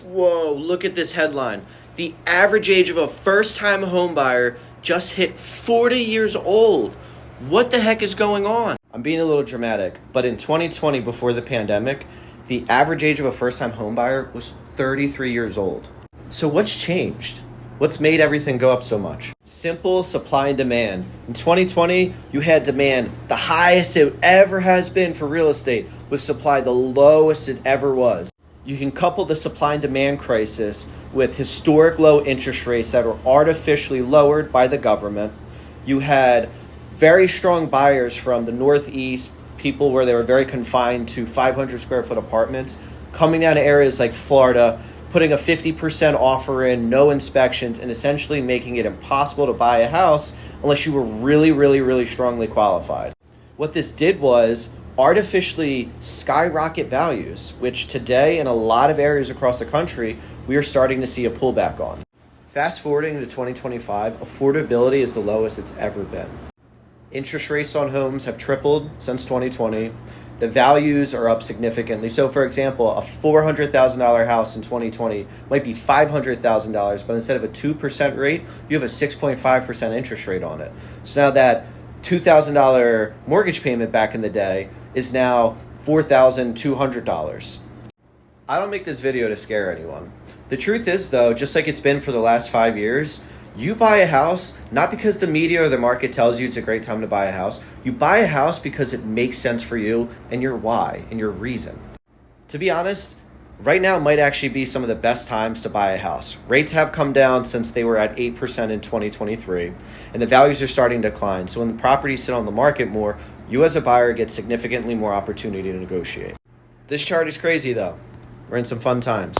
Whoa, look at this headline. The average age of a first-time homebuyer just hit 40 years old. What the heck is going on? I'm being a little dramatic, but in 2020, before the pandemic, the average age of a first-time homebuyer was 33 years old. So what's changed? What's made everything go up so much? Simple supply and demand. In 2020, you had demand the highest it ever has been for real estate, with supply the lowest it ever was. You can couple the supply and demand crisis with historic low interest rates that were artificially lowered by the government. You had very strong buyers from the Northeast, people where they were very confined to 500 square foot apartments, coming down to areas like Florida, putting a 50% offer in, no inspections, and essentially making it impossible to buy a house unless you were really, really, really strongly qualified. What this did was artificially skyrocket values, which today in a lot of areas across the country, we are starting to see a pullback on. Fast forwarding to 2025, affordability is the lowest it's ever been. Interest rates on homes have tripled since 2020. The values are up significantly. So, for example, a $400,000 house in 2020 might be $500,000, but instead of a 2% rate, you have a 6.5% interest rate on it. So now that $2,000 mortgage payment back in the day is now $4,200. I don't make this video to scare anyone. The truth is, though, just like it's been for the last 5 years, you buy a house not because the media or the market tells you it's a great time to buy a house. You buy a house because it makes sense for you and your why and your reason. To be honest, right now might actually be some of the best times to buy a house. Rates have come down since they were at 8% in 2023, and the values are starting to decline. So when the properties sit on the market more, you as a buyer get significantly more opportunity to negotiate. This chart is crazy though. We're in some fun times.